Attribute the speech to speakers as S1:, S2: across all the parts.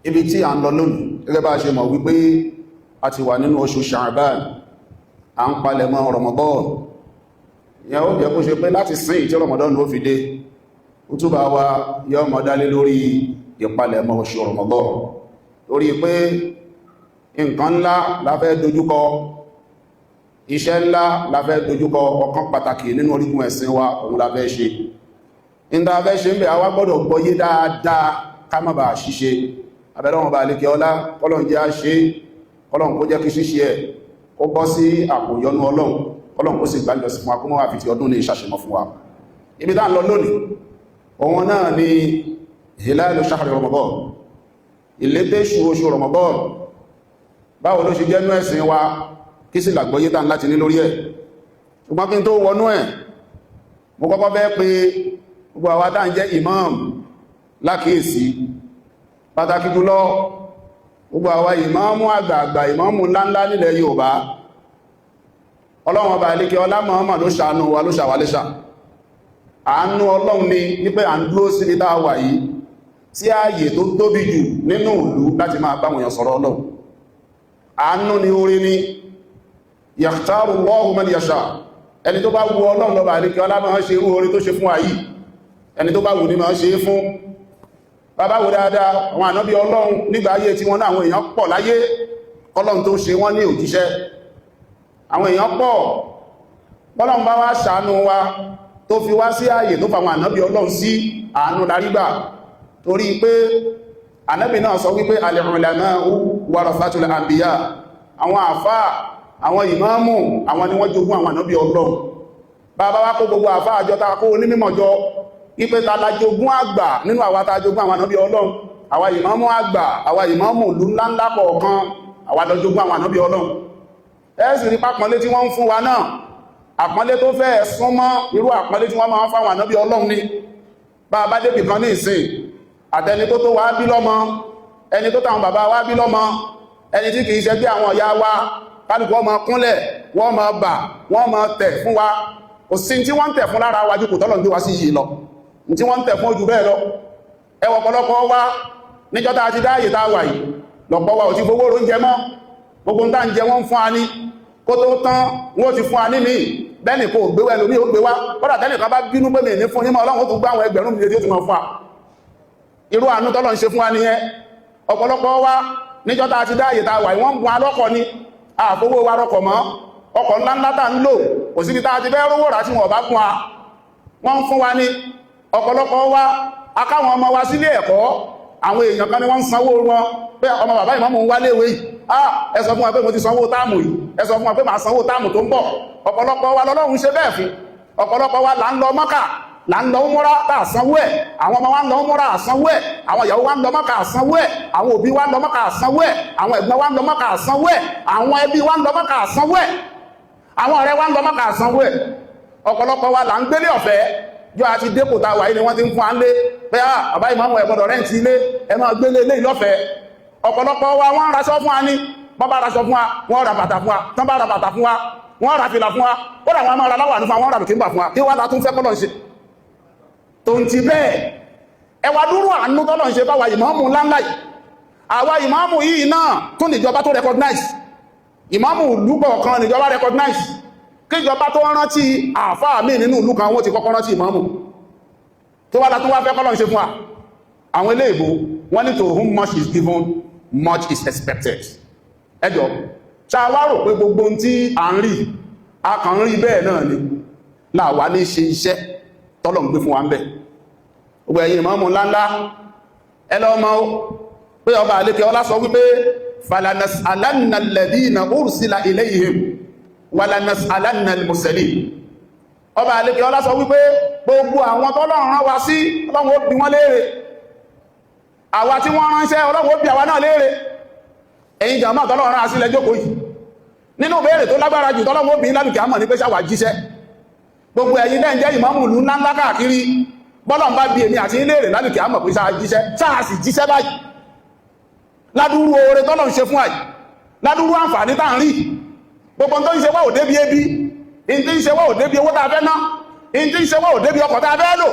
S1: ibi tí a ń lọ lónìí gẹ́gẹ́ bá ṣe mọ̀ wípé a ti wà nínú oṣù Sha'ban, a ń palẹ̀mọ́ Ramadan. Ìyẹn ó jẹ́ kó ṣe pé láti sin tí Ramadan ló fi dé, útúbà wa yóò mọ̀ dálé lórí ìpalẹ̀mọ́ oṣù Ramadan, lórí pé nǹkan ńlá la fẹ́ dojúkọ, iṣẹ́ ńlá la fẹ́ dojúkọ, ọ̀kan pàtàkì nínú orígun ẹ̀sìn wa òun la fẹ́ ṣe. Ìdá fẹ́ ṣe ń bẹ̀ àwa gbọ́dọ̀ gbọ́yé dáadáa ká má bàa ṣiṣẹ́. Abẹ́rẹ́ wọn bá lè kí ọlá kọ́lọ̀n jẹ́ àṣẹ, kọ́lọ̀n kó jẹ́ kí ṣíṣe ẹ̀ kó bọ́ sí àpòyọnú Ọlọ́run, kọ́lọ̀n kó sì gbájọ sí fún wa kó mọ́ wà fi ti ọdún ní ìṣàṣemọ̀ fún wa. Ibi tá ń lọ lónìí òun náà ni hilalu shahri Ramadan, ìlétésù oṣù Ramadan. Báwo ló ṣe jẹ́ nú ẹ̀sìn wa, kí sì làgbọ́yé tàn láti ní lórí ẹ̀. Ṣùgbọ́n kí n tó wọnú ẹ̀, mo kọ́kọ́ fẹ́ pé gbogbo àwa tá ń jẹ́ imam lákèésí, pàtàkì jùlọ gbogbo àwa ìmáàmù àgbààgbà, ìmáàmù ńláńlá nílẹ̀ Yorùbá. Ọlọ́run ọba àlékẹ́ ọlá mọ̀ọ́mọ̀ ló ṣàánú wa, ló ṣàwálẹ́ṣà. Àánú Ọlọ́run ni wípé à ń dúró sí ní táwà yìí tí ààyè tó tóbi jù nínú ìlú láti máa bá wọn sọ̀rọ̀ Ọlọ́run. Àánú ni orí ni yakhtaru Allahu man yasha. Ẹni tó bá wu Ọlọ́run lọ́ba àlékẹ́ ọlá máa ṣe irú orí tó ṣe fún wa yìí, ẹni tó bá wù ní máa ṣe fún. Bàbá wo dáadáa àwọn ànábí Ọlọ́run nígbà ayé tí wọ́n náà àwọn èèyàn pọ̀ láyé, Ọlọ́run tó ṣe wọ́n ní òjíṣẹ́. Àwọn èèyàn pọ̀, Ọlọ́run bá wá ṣàánú wa tó fi wá sí ààyè tó fàwọn ànábí Ọlọ́run sí àánú lárígbà, torí pé ànábì náà sọ wípé al-ulama'u warathatul anbiya. Àwọn àfáà, àwọn ìmáàmù, àwọn ni wọ́n jogún àwọn ànábí Ọlọ́run. Bàbá wá kó gbogbo àfáà àjọ ta kó onímọ̀ jọ, ipe ta la jogún àgbà nínú àwa ta jogún àwọn ànábí Ọlọ́run, àwa ìmáàmù àgbà, àwa ìmáàmù ìlú ńláńlá kọ̀ọ̀kan, àwa lọ jogún àwọn ànábí Ọlọ́run. Ẹ sì rí pápọ̀nlé tí wọ́n ń fún wa náà, àpọ́nlé tó fẹ́ súnmọ́ irú àpọ́nlé tí wọ́n máa ń fáwọn ànábí Ọlọ́run ni. Bá a bá débì kan ní ìsìn, àtẹni tó wá bí lọ́mọ, ẹni tó táwọn bàbá wá bí lọ́mọ, ẹni tí kìí ṣe bí àwọn ìyá wa, kálùkù wọ́n máa kúnlẹ̀, wọ́n máa bà, wọ́n máa tẹ̀ fún wa. Kò sí tí wọ́n ń tẹ̀ fún lára wa jù kò tọ́lọ̀ ń gbé wa sí yìí lọ, tí wọ́n ń tẹ̀ fún ojú bẹ́ẹ̀ lọ. Ẹwọ ọ̀pọ̀lọpọ̀ wa níjọ́ta àti dáyè tá wà yìí, lọ́pọ̀ wa ò ti gbogbo oúnjẹ mọ́, gbogbo ń tá ń jẹ wọ́n fún a ní, kó tó tán wọ́n ti fún a ní ní bẹ́ẹ̀ni kò gbé wẹ́ lómi ó gbé wá, kọ́dà tẹ́lẹ̀ kan bá bínú pé mi ní fún yín mọ́ Ọlọ́run tó gbá àwọn ẹgbẹ̀rún mi tí ó ti mọ̀ fún a. Irú àánú tọ́lọ̀ ń ṣe fún wa nìyẹn. Ọ̀pọ̀lọpọ̀ wa níjọ́ta àti dáyè tá wà yìí wọ́n ń gun alọ́kọ̀ ni, àfowó wa rọkọ̀ mọ́, ọkọ̀ ńláńlá tá ń lò, kò sí ti tá ti fẹ́ rówó rà tí wọ́n bá fún wa, wọ́n ń fún wa ní. Ọ̀pọ̀lọpọ̀ wa akáwọn ọmọ wa sílé ẹ̀kọ́, àwọn èèyàn kan ni wọ́n ń sanwó wọn pé ọmọ bàbá ìmáàmù ń wálé ìwé yìí, ẹ sọ fún wa pé mo ti sanwó táàmù yìí, ẹ sọ fún wa pé màá sanwó táàmù tó ń bọ̀. Ọ̀pọ̀lọpọ̀ wa lọ́lọ́run ṣe bẹ́ẹ̀ fún. Ọ̀pọ̀lọpọ̀ wa là ń lọ Mọ́kà, là ń lọ Umura tá àsanwó ẹ̀, àwọn ọmọ wa ń lọ Umura àsanwó ẹ̀, àwọn ìyàwó wa ń lọ Mọ́kà àsanwó ẹ̀, àwọn òbí wa ń lọ Mọ́kà àsanwó ẹ̀, àwọn ẹ̀gbọ́n wa ń lọ Mọ́kà àsanwó ẹ̀, àwọn ẹbí wa ń lọ Mọ́kà àsanwó ẹ̀, àwọn ọ̀rẹ́ wa ń lọ Mọ́kà àsanwó ẹ̀. Ọ̀pọ̀lọpọ̀ wa là ń gbélé ọ̀fẹ́, jọ àti dépò ta wà yìí ni wọ́n ti ń fún àńlé pé àbá ìmáàmù ẹ gbọ́dọ̀ rẹ́ǹtì ilé, ẹ máa gbélé ilé ìlọ́fẹ̀ẹ́. Ọ̀pọ̀lọpọ̀ wa wọ́n ń raṣọ fún wa ní, wọ́n bá raṣọ fún wa, wọ́n ra bàtà fún wa, tán bá ra bàtà fún wa, wọ́n ra fìlà fún wa, ó dà wọ́n máa ra láwàní fún wa, wọ́n ra bìkínbà fún wa, kí wá la tún fẹ́ kọ́lọ̀ ń ṣe. Tó ń ti bẹ́ẹ̀, ẹwà dúró àánú tọ́lọ̀ ń ṣe báwa ìmáàmù ńláńlá yìí. Àwa ìmáàmù yìí náà tún níjọba tó recognize, ìmáàmù ìlú kọ̀ọ̀kan níjọba recognize. Kíjọba tó rántí àfáà míì nínú ìlú kan wọ́n ti kọ́kọ́ rántí ìmáàmù. Tó wá látún wá fẹ́ kọ́lọ̀ ń ṣe fún wa. Àwọn ilé ìbò wọ́n ní to whom much is given, much is expected. Ẹjọ́, ṣàwá rò pé gbogbo tí a ń rí, a kàn ń rí bẹ́ẹ̀ náà ni, láàwá ní ṣe iṣẹ́ tọ́lọ̀ ń gbé fún wa ń bẹ̀. Gbogbo ẹ̀yin ìmáàmù ńláńlá, ẹ lọ mọ̀ pé ọba àlékẹ́ ọlá sọ wípé falanas'alanna alladhina ursila ilayhim walanas'alanna al-mursalin. Ọba àlékẹ́ ọlá sọ wípé gbogbo àwọn tọ́lọ́run rán wa sí Ọlọ́run ó bi wọ́n léèrè, àwa tí wọ́n ránṣẹ́ Ọlọ́run ó bi àwa náà léèrè. Ẹ̀yin jàmáà tọ́lọ́run rán sílẹ̀ jókòó yìí, nínú béèrè tó lágbára jù tọ́lọ́run ó bi lálùkì àmọ̀ ní pé ṣáwà jíṣẹ́. Gbogbo ẹ̀yin dẹ́ ń jẹ́ ìmáàmù ìlú ńláńlá káàkiri, bọ́lọ̀n bá bi èmi àti léèrè lálùkì àmọ̀ pé ṣáà jíṣẹ́, ṣáà sì jíṣẹ́ báyìí. Ládúrú oore tọ́lọ́run ṣe fún àyí, ládúrú àǹfààní tá ń rí, gbogbo tó ń ṣe wá ò débi ebi, in tí ń ṣe wá ò débi owó tá fẹ́ ná, in tí ń ṣe wá ò débi ọkọ̀ tá fẹ́ lò.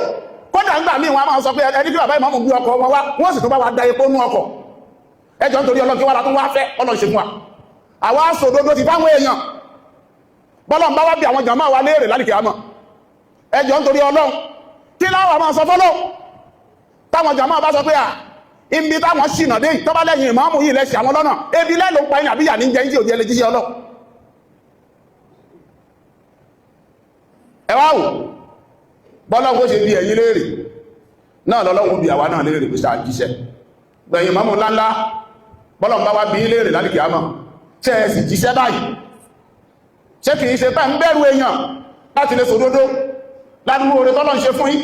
S1: Kódà ń gbà míì wọn a máa sọ pé ẹni kí bàbá ìmáàmù gbé ọkọ̀ wọn wá, wọ́n sì tó bá wa da epo nú ọkọ̀. ẹjọ́ nítorí Ọlọ́run kí wá látún wá fẹ́ Ọlọ́run ṣe fún wa àwa sòdodo ti fáwọn èèyàn bọ́lọ́n bá wá bí àwọn jàmáà wa léèrè lálìkì àmọ́ ẹjọ́ nítorí Ọlọ́run kí láwà máa sọ fọ́lọ́ táwọn jàmáà bá sọ pé ibi táwọn ṣìnà dé tó bá lẹ́yìn ìmáàmù yìí lẹ́sì àwọn lọ́nà ebi lẹ́lò pa ẹni àbíyà ní jẹ́ ìjì òjẹ́ lè jíṣẹ́ Ọlọ́run ẹ wá wò bọ́lọ́n kó ṣe bí ẹ̀yin léèrè náà lọ́lọ́run bí àwa náà léèrè pé sáà jíṣẹ́ gbẹ̀yìn ìmáàmù ńláńlá bọ́lọ́n bá wá bí léèrè lálìkì àmọ́ ṣe ẹ sì jíṣẹ́ báyìí ṣé kìí ṣe pẹ́ ń bẹ̀rù èèyàn láti lè sòdodo ládùúgbò oore tọ́lọ́ ń ṣe fún yín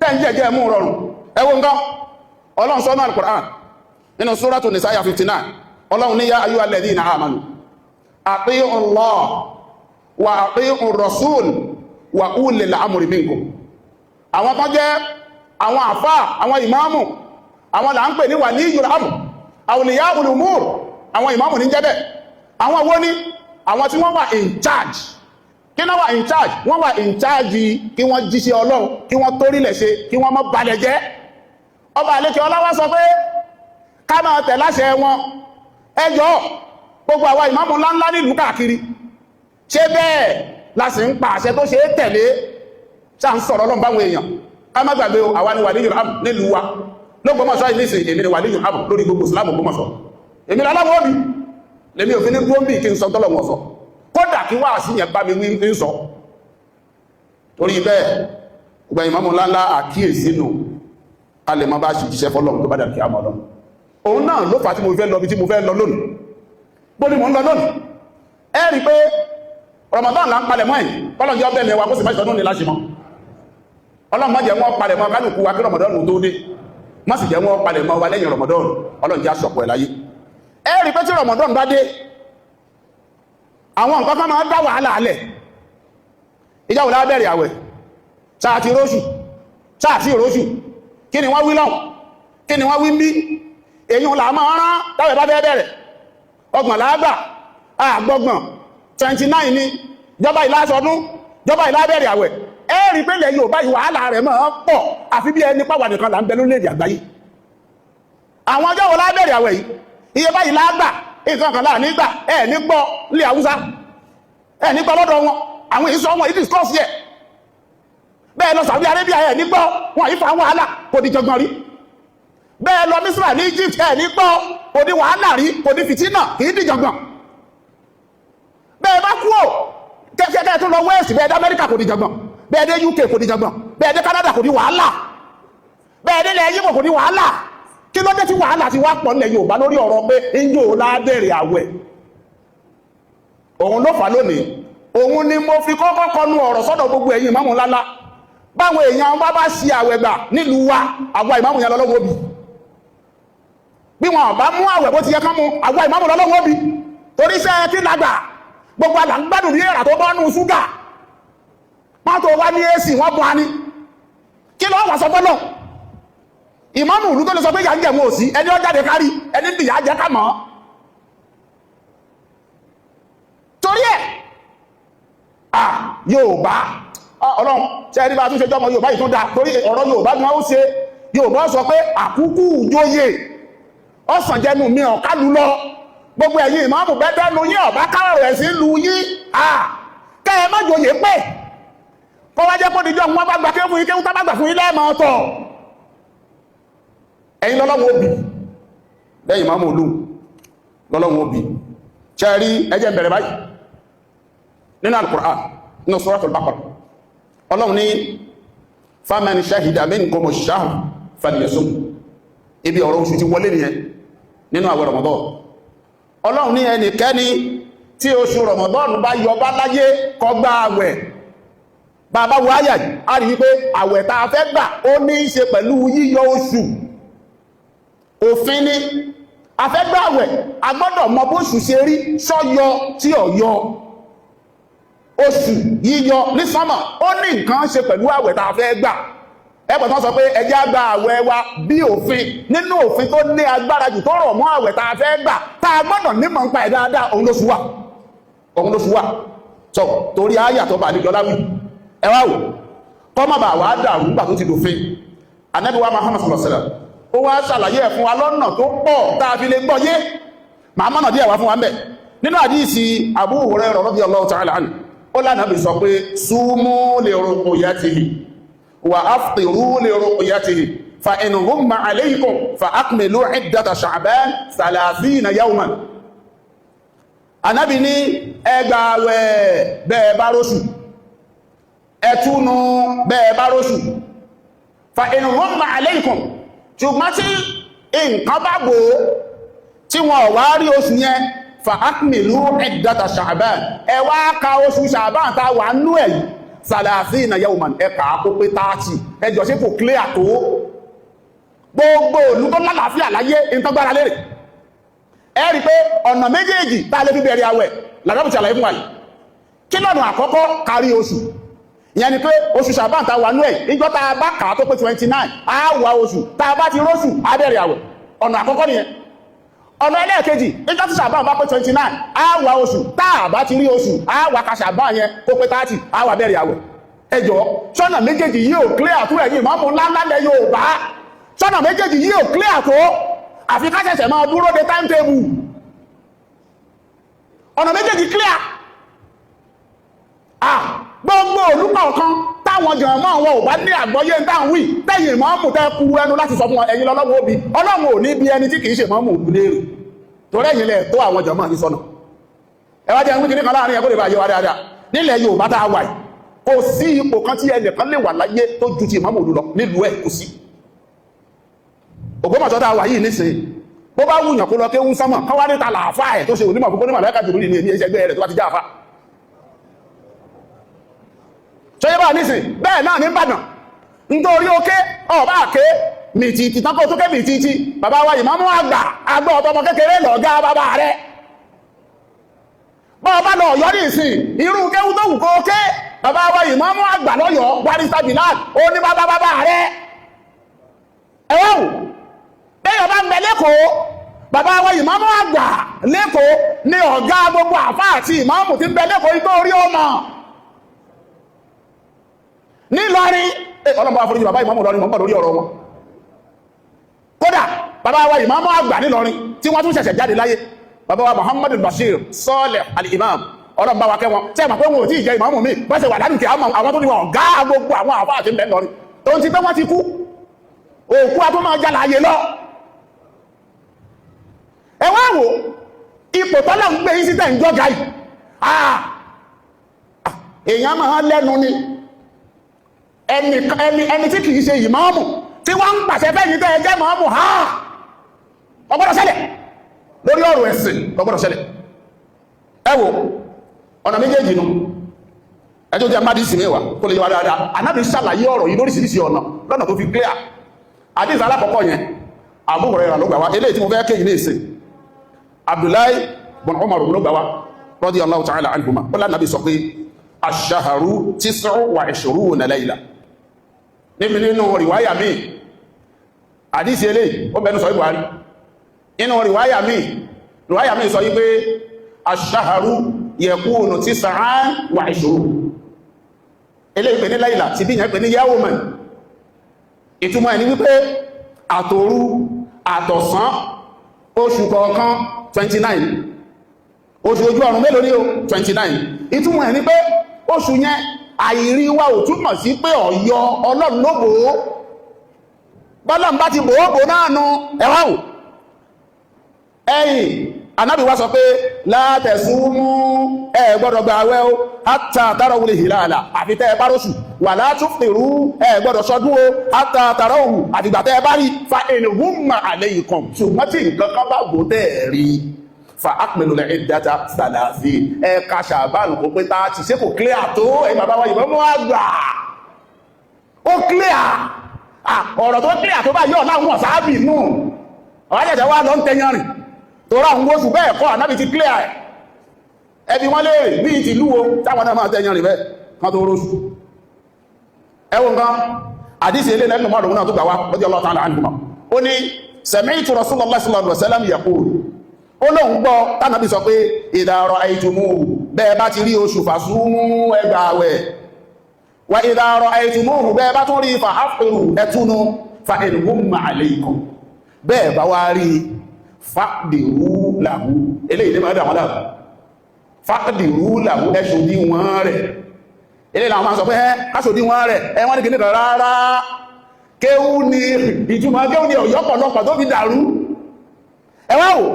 S1: tẹ́ ń jẹ́jẹ́ mú rọrùn ẹ wo nǹkan Ọlọ́run sọ náà Al-Qur'an nínú Suratu Nisa 59 Ọlọ́run ní yá ayyuhal ladhina amanu ati'u Allah wa ati'u Rasul wa ulil amri minkum àwọn kan jẹ́ àwọn àfá àwọn ìmáàmù àwọn là ń pè ní waliyul amr awliyaul umur àwọn ìmáàmù ní jẹ́bẹ̀ àwọn wo ni àwọn tí wọ́n wà in charge kí náà wà in charge wọ́n wà in charge kí wọ́n jíṣẹ́ Ọlọ́run kí wọ́n torílẹ̀ ṣe kí wọ́n má balẹ̀ jẹ́ ọba àlékẹ́ ọlọ́wọ́ sọ pé ká máa tẹ̀ láṣẹ wọn ẹjọ́ gbogbo àwa ìmáàmù ńláńlá nílùú káàkiri ṣé bẹ́ẹ̀ la sì ń pa àṣẹ tó ṣe é tẹ̀lé ṣá ń sọ̀rọ̀ Ọlọ́run báwọn èèyàn ká má gbàgbé àwa ni waliyul amr nílùú wa l'Ógbómọ̀ṣọ́ ìlísìn èmi ni waliyul amr lórí gbogbo ìsìlámù Ògbómọ̀ṣọ́ èmi láláwọ́ òbí lèmi òfin ní gbóǹbì kí n sọ tọ́lọ̀ wọn sọ kódà kí wá sí yẹn bá mi wí ń sọ torí bẹ́ẹ̀ gbogbo ìmáàmù ńláńlá àkíyèsí nù a lè mọ́ bá ṣe jíṣẹ́ fọ́lọ́run tó bá dàbí àmọ́ lọ́nà òun náà ló fà tí mo fẹ́ lọ bí tí mo fẹ́ lọ lónìí bó ní mo ń lọ lónìí ẹ rí pé Ramadan là ń palẹ̀ mọ́ ẹ̀ kọ́lọ̀ jẹ́ ọbẹ̀ mẹ́wàá kó sì máṣe ọdún ní láṣẹ mọ́ Ọlọ́run má jẹ́ wọ́n palẹ̀ mọ́ kálukú wa kí Ramadan tó dé má sì jẹ́ wọ́n palẹ̀ mọ́ wa lẹ́yìn Ramadan Ọlọ́run jẹ́ aṣọ̀pọ̀ ẹ̀ láyé ẹ rí pé tí Ramadan bá dé àwọn nǹkan kan máa dá wàhálà alẹ̀ ìjáwò lábẹ́rẹ̀ àwẹ̀ sáà ti róṣù sáà sí róṣù kí ni wọ́n wí lọ́wọ́ kí ni wọ́n wí ń bí èyí là máa rán táwẹ̀ bá bẹ́ẹ̀ ọgbọ̀n láàgbà àgbọ̀gbọ̀n 29 ní jọba ìlàṣọdún jọba ìlàbẹ̀rẹ̀ àwẹ̀ ẹ́rì pẹ́lẹ̀ yóò bá wàhálà rẹ̀ máa pọ̀ àfi bí ẹni pàwà nìkan là ń bẹ lórílẹ̀-èdè àgbáyé àwọn ọjọ́ wo lábẹ̀rẹ̀ àwẹ̀ yìí iye báyìí láàgbà ìkan kan láà nígbà ẹ̀ ní gbọ́ ilé Haúsá ẹ̀ ní gbọ́ lọ́dọ̀ wọn àwọn ìsọ wọn discourse yẹ bẹ́ẹ̀ lọ Saudi Arabia ẹ̀ ní gbọ́ wọn ìfà wàhálà kò di jọgbọ́n rí bẹ́ẹ̀ lọ Misra ní Egypt ẹ̀ ní gbọ́ kò di wàhálà rí kò di fìtínà kì í di jọgbọ́n bẹ́ẹ̀ bá kú ò kẹ́kẹ́ tún lọ West bẹ́ẹ̀ dé Amẹ́ríkà kò di jọgbọ́n bẹ́ẹ̀ dé UK kò di jọgbọ́n bẹ́ẹ̀ dé Canada kò di wàhálà bẹ́ẹ̀ dé ilẹ̀ Yíbò kò di wàhálà kí ló dé tí wàhálà ti wá pọ̀ nílẹ̀ Yorùbá lórí ọ̀rọ̀ pé injó lábẹ̀rẹ̀ àwẹ̀ òun ló fà lónìí òun ni mo fi kọ́kọ́ kọnu ọ̀rọ̀ sọ́dọ̀ gbogbo ẹ̀yin ìmáàmù ńláńlá báwọn èèyàn bá ṣe àwẹ̀ gbà nílùú wa àwa ìmáàmù yẹn lọ́lọ́wọ́ bí wọn bá mú àwẹ̀ bó ti yẹ kán mú àwa ìmáàmù lọ́lọ́wọ́ bí torí iṣẹ́ kí lágbà gbogbo àlà ń gbádùn ní èrà tó bọ́nú ṣúgà wọ́n tó wá ní èsì wọ́n bọ́ ní kí ló wà sọ fọ́lọ́ ìmáàmù ìlú tó lè sọ pé ìyà ń jẹ̀mú òsì ẹni ó jáde kárí ẹni bìyà jẹ́ ká mọ́ torí ẹ̀ Yorùbá Ọlọ́run tí ẹni bá tún ṣe jọmọ Yorùbá yìí tún dá torí ọ̀rọ̀ Yorùbá gan ó ṣe Yorùbá sọ pé àkúkú ìjóyè ọ̀sàn jẹnu mi ọ̀kálù lọ gbogbo ẹ̀yin ìmáàmù bẹ́ẹ̀dẹ́nu yí ọ̀bá kárọ̀ rẹ̀ sí lu yí kẹ́ ẹ má jòyè pé kọ́ wá jẹ́ kó dìjọ́ wọn bá gbà kéwù ike ń tá bá gbà fún ilé ẹ̀mọ́ ọ̀tọ̀ ẹ̀yin lọ́lọ́wọ́ òbí lẹ́yìn ìmáàmù olú lọ́lọ́wọ́ òbí ṣẹ́rí ẹjẹ́ bẹ̀rẹ̀ báyìí nínú Al-Qur'an nínú Suratul Baqarah Ọlọ́run ní faman shahida minkumu ash-shahr falyasum ibi ọ̀rọ̀ oṣù ti wọlé nìyẹn nínú àwẹ̀ Ramadan Ọlọ́run ní ẹnikẹ́ni tí oṣù Ramadan bá yọ bá láyé kó gba àwẹ̀ bàbá wo àyà yìí a rí wípé àwẹ̀ tá a fẹ́ gbà ó ní í ṣe pẹ̀lú yíyọ oṣù òfin ni a fẹ́ gbà àwẹ̀ a gbọ́dọ̀ mọ bóṣù ṣe rí sọ́yọ tí ò yọ oṣù yíyọ ní sánmọ̀ ó ní nǹkan ṣe pẹ̀lú àwẹ̀ tá a fẹ́ gbà ẹgbẹ̀ tán sọ pé ẹjẹ́ àgbà àwẹ̀ wa bí òfin nínú òfin tó ní agbára jù tó rọ̀ mọ́ àwẹ̀ tá a fẹ́ gbà tá a gbọ́dọ̀ nímọ̀ ń pa ẹ̀ dáadáa òun ló ṣùwà sọ torí àyà tó bà níjọ láwí ẹ wá wò kọ́ má bà wá dàrú nígbà tó ti dòfin Ànábì wa Muhammad sallallahu alaihi wasallam ó wá ṣàlàyé ẹ̀ fún wa lọ́nà tó pọ̀ tá a fi lè gbọ́yé màá mọ́nà díẹ̀ wá fún wa ń bẹ̀ nínú àdíìsì Abu Hurairah radiyallahu ta'ala anhu ó lánàá bí sọ pé sumu li ru'yatihi wa aftiru li ru'yatihi fa in ghumma alaykum fa akmilu iddata Sha'ban 30 yawman Ànábì ní ẹ gbààwẹ̀ bẹ́ẹ̀ bá róṣù ẹ túnu bẹ́ẹ̀ bá róṣù fa in ghumma alaykum ṣùgbọ́n tí nǹkan bá bò tí wọ́n wá rí oṣù yẹn fa akmilu iddata Sha'ban ẹ wá ka oṣù Sha'ban tá wà nú ẹ̀ 30 yawman ẹ kà á kó pé 30 ẹjọ́ sí kò clear tó gbogbo olú tó lálàáfíà láyé ìtọ́gbára lérè ẹ rí pé ọ̀nà méjèèjì tá lè fi bẹ̀rẹ̀ àwẹ̀ làgbàbù ṣàlàyé fún wa yìí kí lọ́nà àkọ́kọ́ kárí oṣù ìyẹn ni pé oṣù Ṣàbáàn tá wà nú ẹ̀ ìjọ tá a bá kà á tó pé 29 á wà oṣù tá a bá ti róṣù á bẹ̀rẹ̀ àwẹ̀ ọ̀nà àkọ́kọ́ nìyẹn ọ̀nà ẹlẹ́ẹ̀kejì ìjọ tí Ṣàbáàn bá pé 29 á wà oṣù tá a bá ti rí oṣù á wà ka Ṣàbáàn yẹn kó pé 30 á wà bẹ̀rẹ̀ àwẹ̀ ẹjọ́ sọ́nà méjèèjì yìí ò clear tó ẹ̀yìn ìmáàmù ńláńlá lẹ Yorùbá sọ́nà méjèèjì yìí ò clear tó àfi ká ṣẹ̀ṣẹ̀ máa dúró de timetable ọ̀nà méjèèjì clear gbogbo olùkọ̀ọ̀kan táwọn jọ̀mọ́ wọn ò bá ní àgbọ́yé ń táwọn wí tẹ́yìn ìmáàmù tẹ́ kú ẹnu láti sọ fún ẹ̀yin lọ́lọ́wọ́ òbí Ọlọ́run ò ní bí ẹni tí kìí ṣe ìmáàmù òbí léèrè torí ẹ̀yin lẹ̀ tó àwọn jọ̀mọ́ yìí sọ́nà ẹwà jẹ́ wíkì níkan láàrin ẹgbẹ́ ìbáyé wa dáadáa nílẹ̀ Yorùbá tá a wà yìí kò sí ipò kan tí ẹnìkan lè wà láyé tó ju ti ìmáàmù òbí lọ nílùú ẹ̀ kò sí Ògbómọ̀ṣọ́ tá a wà yìí nísìnyí bó bá wùyàn kó lọ kéwú sánmọ̀ kán wá níta làáfà ẹ̀ tó ṣe onímọ̀ fún onímọ̀ lẹ́ka jùlọ ní èmi ẹgbẹ́ rẹ̀ tó bá ti já àfà ṣe yẹ́ bá nísìn bẹ́ẹ̀ náà ní Ìbàdàn nítorí ókè ọba àké mìtìtì tán kó tó ké mìtìtì bàbá wa ìmáàmù àgbà àgbà ọ̀tọ̀mọ kékeré lọ̀gá bàbá rẹ̀ bọ́ọ̀bá lọ Ọ̀yọ́ ní ìsìn irú kéwú tó wù kó ókè bàbá wa ìmáàmù àgbà lọ́yọ́ barista Bilal ó ní bàbá rẹ̀ ẹ̀wọ̀n bẹ́yọ̀ bá ń bẹ lẹ́kọ̀ọ́ bàbá wa ìmáàmù àgbà lẹ́kọ̀ọ́ ní ọ̀gá gbogbo àfá àti ìmáàmù tí ń bẹ lẹ́kọ̀ọ́ igbó orí ọmọ nílọrin ọlọ́pàá àforíjì bàbá ìmáàmù lọrin mọ́ lórí ọ̀rọ̀ wọn kódà bàbá wa ìmáàmù àgbà nílọrin tí wọ́n tún ṣẹ̀ṣẹ̀ jáde láyé bàbá wa Muhammadu Bashir Saleh al-Imam ọlọ́pàá wa kẹwọn tẹ́ ma pé wọn ò tí ì jẹ ìmáàmù mi bá ṣe wà ládùkì àwọn tó ní wọn ọ̀gá gbogbo àwọn àfá àti ń bẹ lọrin tó ń ti pé wọ́n ti kú òkú a tó máa jálà ayé lọ ẹwà wò ipò tọ́lá ń gbé yí sí tẹ́ ń jọ́gá yìí èèyàn máa lẹ́nu ni ẹni tí kìí ṣe ìmáàmù tí wọ́n ń pàṣẹ fẹ́ yìí tẹ́ ẹjẹ́ ìmáàmù ọgbọ́dọ̀ ṣẹlẹ̀ lórí ọ̀rọ̀ ẹ̀sìn ọgbọ́dọ̀ ṣẹlẹ̀ ẹ wò ọ̀nà méjèèjì nù ẹjọ́ jẹ́ mádìí sí mẹ́wàá kó lè yíwa dáadáa Ànábì ṣàlàyé ọ̀rọ̀ yìí lóríṣiríṣi ọ̀nà lọ́nà tó fi clear àdíṣà alákọ̀ọ́kọ́ yẹn Abu Hurairah ló gbà wá eléyìí tí mo fẹ́ kéyìn ní ìsìn Abdullahi bin Umar ló gbà wá radiyallahu ta'ala anhuma ó lánàbí sọ pé ash-shahru 29 layla níbi nínú rìwáyà míì àdíṣì eléyìí ó bẹnu sọ Buhari inú rìwáyà míì sọ yí pé ash-shahru yakunu 29 eléyìí pè ní layla ti bí yẹn pè ní yawman ìtumọ̀ ẹni wípé àtòru àtọ̀sán oṣù kọ̀ọ̀kan 29 oṣù ojú ọ̀run mélòó ní o 29 ìtumọ̀ ẹni pé oṣù yẹn àìrí wa ò túmọ̀ sí pé ọ̀yọ́ Ọlọ́run ló bòó bọ́lọ́n bá ti bòó náà nù ẹwà ò ẹ̀yìn Ànábì wá sọ pé la tasumu ẹ gbọ́dọ̀ gba àwẹ̀ o hatta tarawul hilala àfi tẹ́ ẹ bá róṣù wala tuftiru ẹ gbọ́dọ̀ ṣọdún o hatta tarawu àfìgbà tẹ́ ẹ bá rí fa in humma alaykum ṣùgbọ́n tí nǹkan kan bá gbò tẹ́ ẹ rí fa akmilul iddata 30 ẹ ka Ṣàbáàn kó pé 30 ṣé kò clear tó ẹ bàbá wa ìbọn mọ́ àgbà ó clear ọ̀rọ̀ tó clear tó bá yọ̀ láwọn sáábì nù ọ̀rọ̀ wá lọ ń tẹyàn rìn tọ́rọ àwọn oṣù bẹ́ẹ̀ kọ́ Ànábì ti clear ẹ̀ ẹbí wọ́n lè bí i ti lúwo táwọn náà máa tẹ́yàn rí bẹ́ẹ̀ kan tó róṣù ẹwọ́n kan àdísì ilé lẹ́nu mọ́rùn náà tó gbà wá radiyallahu ta'ala anhuma ó ní sami'tu Rasulullah sallallahu alaihi wasallam yaqul ó lóun gbọ́ tánàbí sọ pé idha ra'aytumuhu bẹ́ẹ̀ bá ti rí oṣù fasumu ẹ gba àwẹ̀ wa idha ra'aytumuhu bẹ́ẹ̀ bá tún rí fa afṭiru ẹtúnu fa in humma alaykum bẹ́ẹ̀ bá wá rí fàdìrú làwú eléyìí ní máa dà wọ́n láàbù fàdìrú làwú ẹ̀ṣòdí wọ́n rẹ̀ eléyìí làwọn máa sọ pé káṣòdí wọ́n rẹ̀ wọ́n ní kìnnìkan rárá kéwú ni ìtumọ̀ kéwú ni ọ̀yọ́pọ̀lọpọ̀ tó fi dàrú ẹwà wò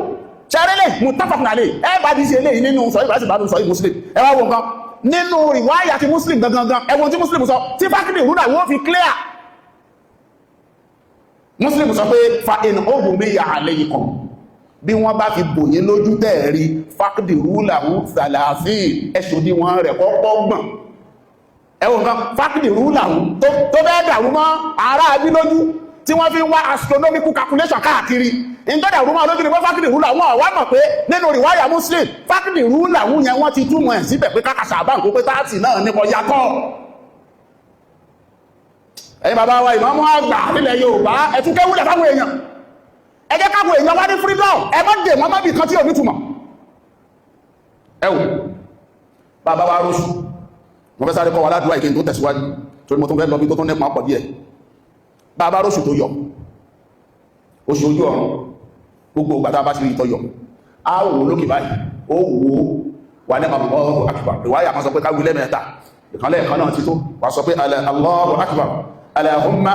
S1: ṣẹ́rẹ́lẹ̀ mutafakùnalẹ̀ ẹgbà bí sí eléyìí nínú sọ ìbáṣì bá sọ muslim ẹwà wò nǹkan nínú ìwáyà ti muslim gangan ẹwọ́n tí muslim sọ tí fákìdì ìrúnà wọ́n fi clear muslim sọ pé fa in ogun bí yà àlẹ́yìn kan bí wọ́n bá fi bòyí lójú tẹ́ẹ̀rí fákìdì rúlàwú sàlàáfí ẹ̀ṣòdí wọn rẹ̀ kọ́kọ́ gbọ̀n ẹwọ́n nǹkan fákìdì rúlàwú tó bẹ́ẹ̀ dàrú mọ́ ará abí lójú tí wọ́n fi ń wá astronomical calculation káàkiri ìjọdá rúmọ́ olójú ni wọ́n fákìdì rúlà wọn wá mọ̀ pé nínú ìwáyà muslim fákìdì rúlà wọn yẹn wọ́n ti túmọ̀ ẹ̀ síbẹ̀ pé kákàṣà àbáǹkó pé 30 náà ní kọ yàtọ̀ ẹ̀yin bàbá wa ìmáàmù àgbà nílẹ̀ Yorùbá ẹ̀tún kéwúlẹ̀ fáwọn èèyàn ẹ jẹ́ káwọn èèyàn wá ní freedom ẹ má dè mọ́ mọ́bì kan tí ò ní túmọ̀ ẹwù bàbá wa róṣù mo fẹ́ sáré kọ́ wa ládùúgbà ìkẹyìn tó tẹ̀síwájú torí mo tún fẹ́ lọ bí tó tún nípa pọ̀ díẹ̀ bàbá róṣù tó yọ oṣù ojú ọ̀run gbogbo ìgbà bá ti rí ìtọ́yọ̀ a wò lókè báyìí ó wò wà ní Allahu Akbar ìwáyà kan sọ pé káwí lẹ́mẹ̀ẹ́ta ìkànlẹ̀ ẹ̀kan náà ti tó wà sọ pé Allahu Akbar Allahumma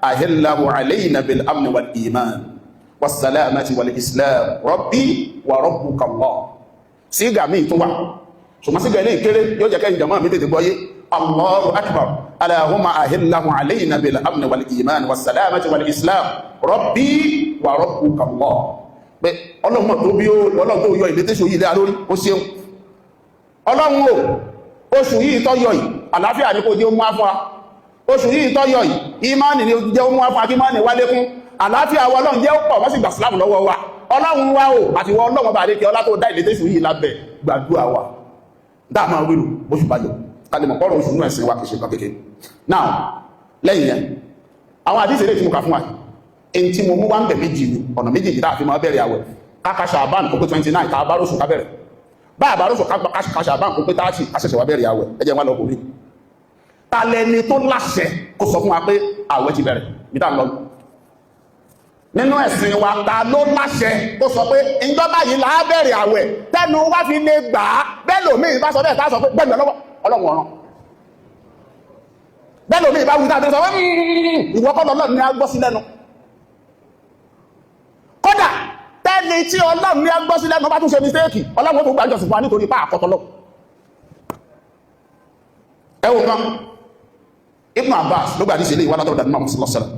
S1: ahillahu alayna bil amni wal iman was salamati wal islam rabbi wa rabbuka Allah sígà míì tó wà ṣùgbọ́n sígà ilé ìkéré yóò jẹ́ kẹ́yìn jàmáà mi tètè gbọ́yé Allahu Akbar Allahumma ahillahu alayna bil amni wal iman was salamati wal islam rabbi wa rabbuka Allah pé ọlọ́run tó bí ọlọ́run tó yọ ìlétẹ́ṣò yìí lé alórí ó ṣeun ọlọ́run o oṣù yìí tó yọ yìí àlàáfíà ní kò jẹ́ ó mú àfún wa oṣù yìí tó yọ yìí ìmáànì ni jẹ́ ó mú àfún akí máànì wá lékún àlàáfíà wa ọlọ́run jẹ́ ó pọ̀ wọ́n sì gbà sílámù lọ́wọ́ wa ọlọ́run wa o àti wọ ọlọ́run bá lékẹ́ ọlá tó dá ìlétẹ́ṣò yìí lábẹ́ gbàdúrà wa dáàmà wílù oṣù bájọ kalẹ̀mọ̀ pọ́rọ̀ oṣù náà ẹ̀sìn wa kìí ṣe kan kékeré now lẹ́yìn yẹn àwọn àdíṣe lè tí mo kà fún wa èyí tí mo mú wá ń bẹ̀ méjì ní ọ̀nà méjì ní láàfin máa bẹ̀rẹ̀ àwẹ̀ kákàṣà àbáàn kó pé 29 ká báróṣù ká bẹ̀rẹ̀ bá àbáróṣù kákàṣà àbáàn kó pé 30 àṣẹ̀ṣẹ̀ wá bẹ̀rẹ̀ àwẹ̀ ẹjẹ́ wá lọ́kùnrin ta lẹni tó láṣẹ kó sọ fún wa pé àwẹ̀ ti bẹ̀rẹ̀ níta lọ nínú ẹ̀sìn wa ta ló láṣẹ kó sọ pé ìjọba yìí là á bẹ̀rẹ̀ àwẹ̀ tẹnu wá fi lè gbà á bẹ́ẹ̀ lòmíì bá sọ bẹ́ẹ̀ tá sọ pé gbẹ̀gbẹ̀ lọ́wọ́ ọlọ́run ọ̀ràn bẹ́ẹ̀ lòmíì bá wù tá sọ pé ìwọ́kọ́ lọ́lọ́run ni a gbọ́ sí lẹ́nu kódà tẹ́ni tí ọlọ́run ní agbọ́sílẹ̀ ọba tún ṣe mistéèkì ọlọ́run tó gbàjọ sí fún wa nítorí pá àkọ́tọ́lọ́ ẹwọ kan Ibn Abbas ló gbà ní ṣe lè wà látọ̀rọ̀ dàdúmà mọ̀sílọ́sẹ̀lẹ̀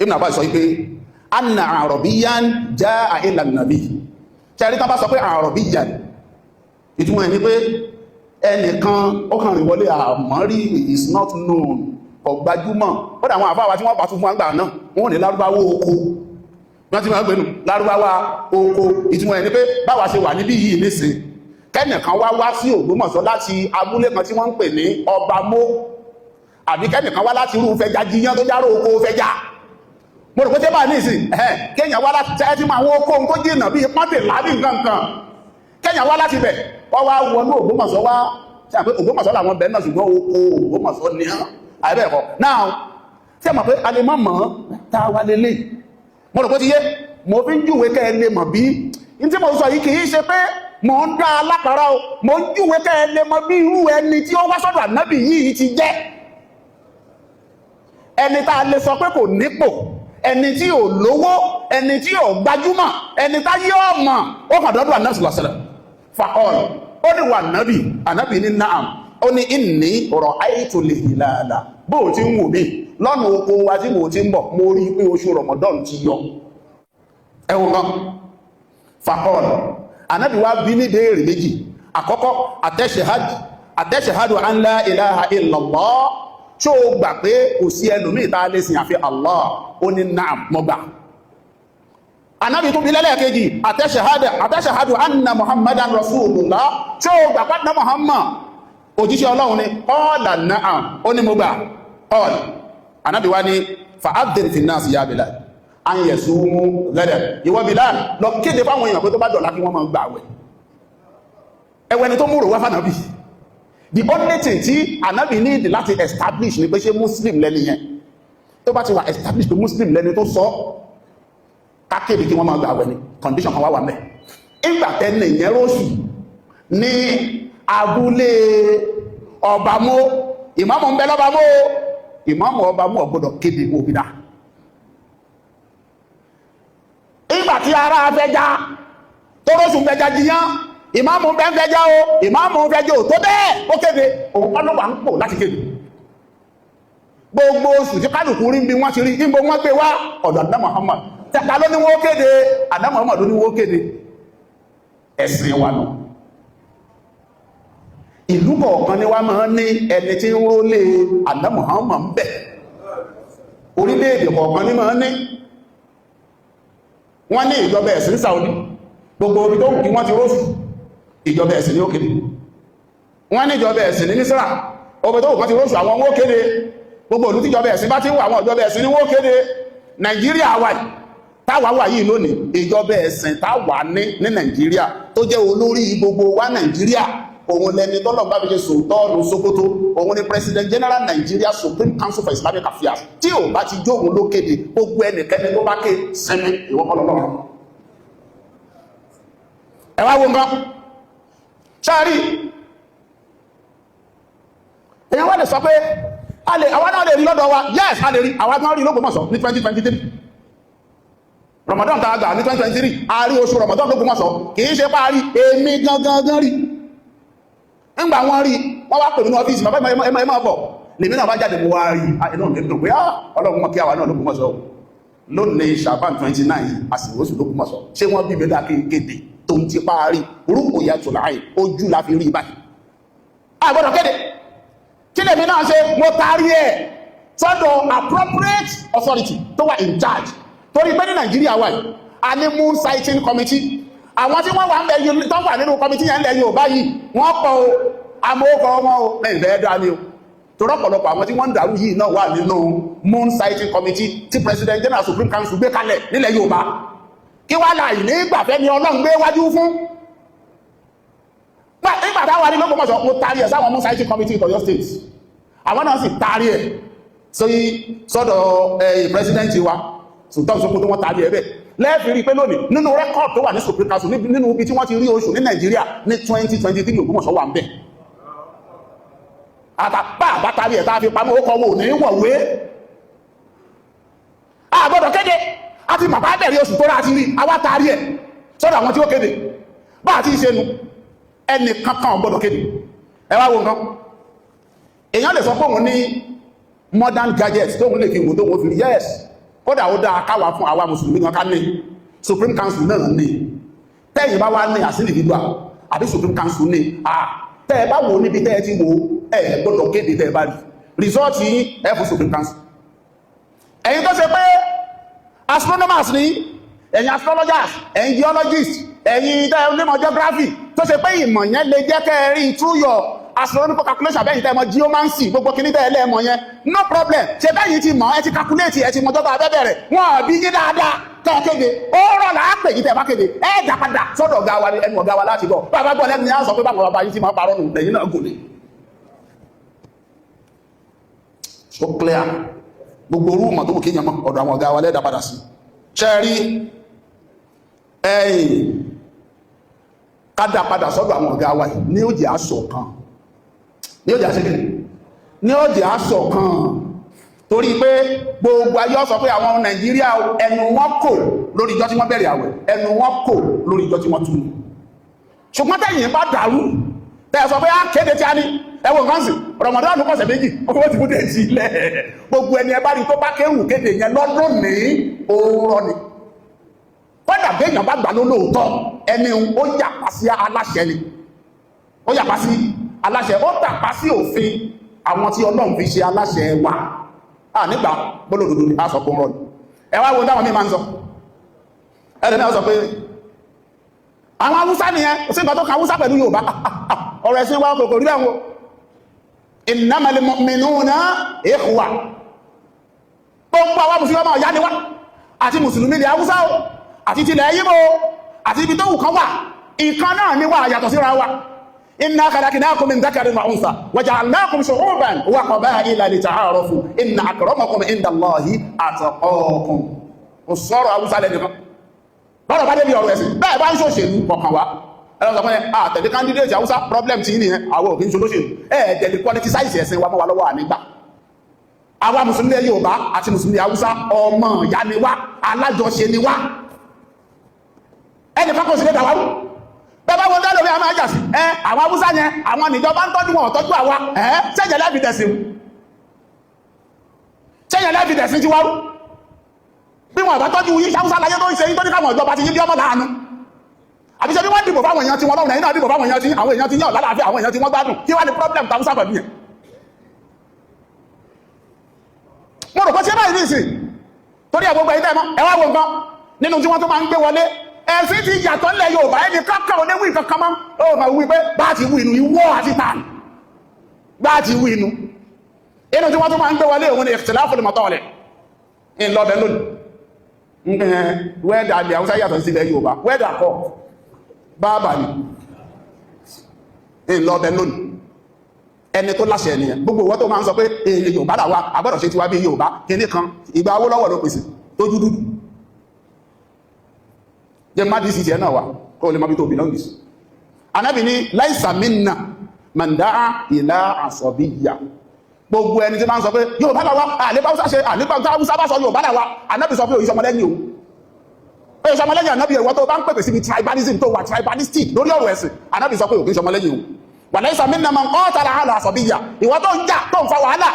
S1: Ibn Abbas sọ wípé anna àrọ̀bíyàn jaa ila nàbí ṣẹ́rí tán bá sọ pé àrọ̀bíyàn ìtumọ̀ ẹni pé ẹnìkan ó kàn rìn wọlé àmọ́rí is not known ọgbàjúmọ̀ ó dà àwọn àfáwà tí wọ́n pàtún fún àgbà náà wọ́n ní lárúbáwó oko wọ́n ti máa gbẹ̀nù lárúbáwá oko ìtumọ̀ ẹni pé báwa ṣe wà níbí yìí nísìn kẹ́nìkan wá sí Ògbómọ̀ṣọ́ láti abúlé kan tí wọ́n ń pè ní Ọbamó àbí kẹ́nìkan wá láti irú fẹja jíyán tó járó oko fẹja mo rò pé tẹ́ bá ní ìsìn kéèyàn wá láti tẹ́ tí máa wọ́n kó ohun tó jìnà bí pọ́ntè lábí nǹkan kéèyàn wá láti bẹ̀ wọ́n wá wọnú Ògbómọ̀ṣọ́ wá tí a pé Ògbómọ̀ṣọ́ làwọn bẹ̀rẹ̀ náà ṣùgbọ́n oko Ògbómọ̀ṣọ́ ní àìbẹ̀ẹ̀kọ́ náà tí a mọ̀ pé a lè mọ̀ tá a wá lélẹ̀ mo rò pé ti yé mo fi ń júwe kẹ́ ẹ lè mọ̀ bí in tí mo sọ yìí kìí ṣe pé mo ń dá alákàrá o mo ń júwe kẹ́ ẹ lè mọ̀ bí irú ẹni tí ó wá sọ́dọ̀ ànábì yìí ti jẹ́ ẹni tá a lè sọ pé kò nípò ẹni tí ò lówó ẹni tí ò gbajúmọ̀ ẹni tá yí ọmọ ó kàn dọ́dọ̀ ànábì sallallahu alaihi wasallam faqal ó ní wà ànábì ní na'am ó ní inni ra'aytu al-hilala bó ti ń wù mí lọ́nà oko wa tí mo ti ń bọ̀ mo rí pé oṣù Ramadan ti yọ ẹwùn kan fàkọ́ọ̀lù anábì wá bí ní béèrè méjì àkọ́kọ́ àtẹ́ṣẹ̀hádù an la ilaha illallah tí ó gbà pé kò sí ẹlòmí ìta lè sìn àfi Allah ó ní na'am mo gbà anábì tó bí lẹ́lẹ́kejì àtẹ́ṣẹ̀hádù anna Muhammadan rasulullah tí ó gbà pátá Muhammad òjíṣẹ́ Ọlọ́run ni qala na'am ó ní mo gbà qala anábì wá ní fa'adhir fi an-nas ya Bilal an yasumu ghadan ìwọ Bilal lọ kéde fáwọn èèyàn pé tó bá dọ̀lá kí wọ́n máa gbà àwẹ̀ ẹwẹ́ni tó múrò wá fánàbì the only thing tí anábì need láti establish ní pé ṣe muslim lẹ́ni yẹn tó bá ti wà establish pé muslim lẹni tó sọ kákéde kí wọ́n máa gbà wẹ̀ ni condition kan wá wà mẹ́. ìgbà tẹ́lẹ̀ ìyẹn róṣù ní abúlé Ọbámó ìmáàmù ń bẹ lọ́bámó ìmáàmù Ọbámó ọgbọ́dọ̀ kéde òbídà. ìgbà tí ara afẹ́já tó róṣù fẹ́já jiyán ìmáàmù bẹ́ ń fẹ́já o ìmáàmù fẹ́já o tó bẹ́ẹ̀ ó kéde òun kọ́ ló wà ń pò láti kéde. gbogbo oṣù tí kálukú rí bí wọ́n ti rí níbo wọ́n gbé wá ọ̀dọ̀ Ànábì Muhammad tẹ́ta ló ní wọ́n kéde Ànábì Muhammad ló ní wọ́n kéde ẹ̀sìn wa nù. ìlú kọ̀ọ̀kan ni wá máa ń ní ẹni tí ń rólé Ànábì Muhammad ń bẹ̀ orílẹ̀-èdè kọ̀ọ̀kan ni máa ń ní wọ́n ní ìjọba ẹ̀sìn Saudi gbogbo omi tó wù kí wọ́n ti róṣù ìjọba ẹ̀sìn ní ó kéde wọ́n ní ìjọba ẹ̀sìn ní Mísírà omi tó wù kán ti róṣù àwọn wọ́n kéde gbogbo olú tí ìjọba ẹ̀sìn bá ti wà àwọn ìjọba ẹ̀sìn ní wọ́n kéde. Nàìjíríà wà táwa wà yìí lónìí ìjọba ẹ̀sìn táwa ní Nàìjíríà tó jẹ́ olórí gbogbo wa Nàìjíríà òun lẹni tọ́lọ̀ bá fi ṣe Sultan Sokoto òun ni President General Nigeria Supreme Council for Islamic Affairs tí ò bá ti jó òun ló kéde gbogbo ẹnikẹ́ni tó bá ké sẹ́mi ìwọ́kọ́lọ́lọ́rọ̀. ẹ wá wo nǹkan ṣáàrí èèyàn wá lè sọ pé àwọn náà lè rí lọ́dọ̀ wa yes a lè rí àwọn náà rí l'Ógbómọ̀ṣọ́ ní 2023 Ramadan tá a gbà ní 2023 a rí oṣù Ramadan l'Ógbómọ̀ṣọ́ kìí ṣe parí èmi gangan rí ńgbà wọ́n rí wọ́n wá pè nínú ọ́fíìsì bàbá ẹmọ́ bọ̀ lèmi náà bá jáde mo wá rí inú ìgbẹ̀dùn pé Ọlọ́run mọ́ kí àwa náà l'Ógbómọ̀ṣọ́ lónìí Ṣàbán 29 àsìkò oṣù l'Ógbómọ̀ṣọ́ ṣé wọ́n bí mẹ́ta kéde tó ń ti parí orúkọ ìyá tó láàyè ojú la fi rí báyìí àgbọ̀dọ̀ kéde kí lèmi náà ṣe mo tarí ẹ̀ sọ́dọ̀ appropriate authority tó wà in charge torí pé ní Nàìjíríà wà yìí a ní moon sighting committee àwọn tí wọ́n wà ń bẹ yìí tó wà nínú committee yẹn lẹ́yìn ò báyìí wọ́n kọ́ o amókọ̀ wọn o lẹ́yìn bẹ́ẹ̀ dá ní o torí ọ̀pọ̀lọpọ̀ àwọn tí wọ́n ń dàrú yìí náà wà nínú moon sighting committee tí President General Supreme Council gbé kalẹ̀ nílẹ̀ Yorùbá kí wá láì ní ìgbàfẹ́ ni Ọlọ́run gbé wájú fún nígbà táwọn ní l'Ógbómọ̀ṣọ́ mo tarí ẹ̀ sáwọn moon sighting committee of Ọ̀yọ́ State àwọn náà sì tarí ẹ̀ sọ́dọ̀ president wa Sultan Sokoto wọ́n tarí ẹ̀ bẹ́ẹ̀ lẹ́ẹ̀fì rí pé lónìí nínú rẹ́kọ̀d tó wà ní Supreme Council nínú ibi tí wọ́n ti rí oṣù ní Nàìjíríà ní 2023 Ògbómọ̀ṣọ́ wà ń bẹ̀ àtàpá àbátàrí ẹ̀ tàbí pamọ́ ó kọwọ́ ní wọ̀wé àgbọ́dọ̀ kéde àti màbá bẹ̀rẹ̀ oṣù tó rá ti rí àwátàrí ẹ̀ sọ́dọ̀ àwọn tí ó kéde bá àti ìṣẹ́nu ẹni kankan ọgbọ́dọ̀ kéde ẹ wá wo nǹkan èèyàn lè sọ pé òun ní modern gadgets tó òun lè fi wò tó wọ́n fi rí yes kódà ó dáa káwà fún àwa mùsùlùmí kan ká ní Supreme Council náà ní tẹ́yìn bá wá ní as individual àbí Supreme Council ní tẹ́ ẹ bá wò níbi tẹ́ ẹ ti wò ẹ gbọ́dọ̀ kéde tẹ́ ẹ bá rí result yìí ẹ fún Supreme Council. ẹ̀yin tó ṣe pé astronomers ní ẹ̀yin astrologers ẹ̀yin geologists ẹ̀yin tẹ́ ẹ onímọ̀ geography tó ṣe pé ìmọ̀ yẹn lè jẹ́ kẹ́ ẹ rí through your astronomical calculation bẹ́yìn tẹ́ mọ̀ geomancy gbogbo kìíní tẹ́ ẹlẹ́mọ̀ yẹn no problem ṣe bẹ́yìn ti mọ̀ ẹ ti calculate ẹ ti mọ̀ jọba abẹ́bẹ̀rẹ̀ wọ́n bí yí dáadáa tẹ́ kéde ó rọ̀ láàpẹ̀ yìí tẹ́ bá kéde ẹ dà padà sọ́dọ̀ ọ̀gá wa ẹnu ọ̀gá wa láti bọ̀ bàbá gbọ́ lẹ́nu ni a sọ pé báwọn bàbá yìí ti máa parọ́ nù lẹ́yìn náà gòlè. so clear gbogbo rúùmọ̀ tó kò kéèyàn mọ́ ọ̀dọ̀ àwọn ọ̀gá wa lẹ́dà padà sí ṣẹ́rí ẹ̀yìn kádà padà sọ́dọ̀ àwọn ọ̀gá wa ní ó jẹ́ aṣọ kan ní ó jẹ́ aṣọ kan ní ó jẹ́ aṣọ kan torí pé gbogbo ayé sọ pé àwọn Nàìjíríà ẹnu wọn kò lórí ìjọ tí wọ́n bẹ̀rẹ̀ àwẹ̀ ẹnu wọn kò lórí ìjọ tí wọ́n túnú ṣùgbọ́n tẹ́yìn bá dàrú tẹ́ sọ pé á kéde tí a ní ẹwọ nǹkan sí Ramadan kọ̀sẹ̀ méjì owó ti múdé sí ilẹ̀ gbogbo ẹni ẹ bá rí tó bá kéwù kéde yẹn lọ́dún ní oòrọ̀ ni kọ́dà béèyàn bá gbà lólóòótọ́ ẹni ó yàpá sí aláṣẹ ni ó yàpá sí aláṣẹ ó tàpá sí òfin àwọn tí Ọlọ́run fi ṣe aláṣẹ wa nígbà gbólódodo ni a sọ pé ń rọ ni ẹ wá wo dáwọn mi máa ń sọ ẹ̀rẹ̀ náà sọ pé àwọn Haúsá nìyẹn sí nǹkan tó kan Haúsá pẹ̀lú Yorùbá ọ̀rọ̀ ẹ̀sìn wa kòkòrò rí ẹ̀wọ̀n innamal mu'minuna ikhwa gbogbo àwọn mùsùlùmí ọmọ ìyá ni wá àti mùsùlùmí ni Haúsá o àti tilẹ̀ Yíbò àti ibi tó wù kan wà ìkan náà ni wà yàtọ̀ síra wa inna khalaqnakum min dhakarin wa untha wa ja'alnakum shu'uban wa qaba'ila lita'arafu inna akramakum inda Allahi atqakum. Ó sọ̀rọ̀ Hausa lẹ́nìkan bọ́rọ̀ bá débi ọ̀rọ̀ ẹ̀sìn bẹ́ẹ̀ bá ń ṣòṣèlú kọ̀kan wá ẹ̀rọ sọ fún ẹ àtẹ̀lé candidate Hausa problem ti nìyẹn àwọn òkè ń ṣolóṣèlú ẹ̀ẹ́dẹ̀lé politicize ẹ̀sìn wa mọ́ wa lọ́wọ́ ànígbà. Àwa mùsùlùmí Yorùbá àti mùsùlùmí Hausa ọmọ ìyá ni wá alájọṣe ni wá ẹnì kan kò sí lè dàwárú bẹ́ẹ̀ bá wọn dá lórí àwọn àjàsí àwọn Hausa yẹn àwọn níjọba ń tọ́jú wọn tọ́jú àwa ṣẹ́yẹ lẹ́fìdẹ̀sì ti wárú bí wọn bá tọ́jú yí Hausa láyé tó ń ṣe yí tó ní káwọn ìjọba ti yí bí ọmọ láàánú àbí ṣe bí wọ́n dìbò fáwọn èèyàn tí wọ́n lọ́rùn ẹ̀yìn náà dìbò fáwọn èèyàn tí àwọn èèyàn ti yàn lálàáfíà àwọn èèyàn tí wọ́n gbádùn kí wá ní problem tàbí sábà bí yẹn mo rò kó ṣe báyìí ní ìsìn torí àgbogbo ẹ̀yìn tẹ́ẹ̀mọ́ ẹwà wo nǹkan nínú tí wọ́n tó máa ń gbé wọlé ẹ̀sìn ti yàtọ̀ ńlẹ̀ Yorùbá ẹni kankan ò ní wí kankan mọ́ ó máa wí pé bá ti wí inú ìwọ́ àti tàn bá ti wí inú tí wọ́n tó máa ń gbé wọlé òun ni ikhtilaful matali' ńlọbẹ̀ lónìí wẹ́ẹ̀dà ilẹ̀ Haúsá yàtọ̀ sí ilẹ̀ Yorùbá wẹ́ẹ̀dà kọ́ báàbà ní ìlọ́bẹ̀ lónìí ẹni tó láṣẹ ènìyàn gbogbo wọ́n tó máa ń sọ pé èyí Yorùbá làwà àbọ̀dọ̀ ṣe ti wá bí Yorùbá kìíní kan ìgbà owó lọ́wọ́ ló pèsè tó dúdú jẹ má dí sí ti ẹ̀ náà wà kó lè má bí tó belongis Ànábì ní laisa minna man da'a ila asabiyya gbogbo ẹni tí máa ń sọ pé Yorùbá làwà àlébá Haúsá ṣe àlébá Haúsá bá sọ Yorùbá làwà Ànábì sọ pé òyìṣọmọlẹ́yìn òun ìṣọmọlẹ́yìn Ànábì ẹ̀wọ́ tó bá ń pèpè síbi tribalism tó wà tribalistic lórí ọ̀rọ̀ ẹ̀sìn Ànábì sọ pé òkè ìṣọmọlẹ́yìn òun wà lẹ́yìn sàmínà man qatala ala asabiyya ìwọ́ tó ń jà tó ń fa wàhálà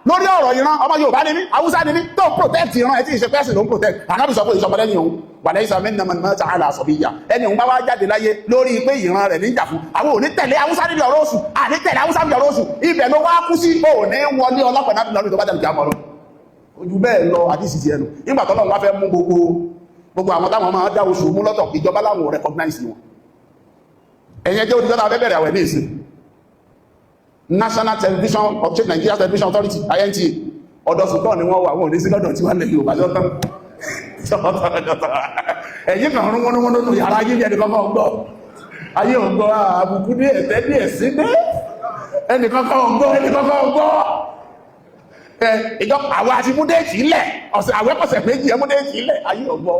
S1: lórí ọ̀rọ̀ ìran ọmọ Yorùbá ní ní Haúsá ní ní tó ń protect ìran ẹ̀ tí ìṣe pẹ́sì ló ń protect Ànábì sọ pé ìṣọmọlẹ́yìn òun wà lẹ́yìn sàmínà man mata ala asabiyya ẹni òun bá wá jáde láyé lórí pé ìran rẹ̀ níjà fún àwọn òní tẹ̀lé Haúsá níbi ọ̀rọ̀ oṣù àní tẹ̀lé Haúsá níbi ọ̀rọ̀ oṣù ibẹ̀ ló wá kú sí òní wọlé ọlọ́pàá náà lórí tó bá dàbí àmọ́ lọ ojú bẹ́ẹ̀ lọ àdìsí ti ẹnu nígbà tọ́lọ́ wá fẹ́ mú gbogbo àwọn táwọn máa dá oṣù mú lọ́tọ̀ ìjọba láwọn recognize wọn ẹ̀yẹn jẹ́ òdìjọ́ta abẹ́bẹ̀rẹ̀ àwẹ̀ ní ìsìn National Television of Nigeria Television Authority INTA ọ̀dọ̀ Sultan ni wọ́n wà wọn ò ní sí lọ́dọ̀ tí wọ́n lè Yorùbá lọ́tọ̀ ẹ̀yìn kan rún wọn nínú yàrá yìí ẹni kankan gbọ́ ayé ògbọ́ àbùkù ní ẹ̀tẹ́ ní ẹ̀sí dé ẹni kankan gbọ́ ìjọ àwọn àti múdéèjì ilẹ̀ ọ̀sẹ̀ àwẹ́pọ̀sẹ̀ méjì ẹ múdéèjì ilẹ̀ ayé ògbọ́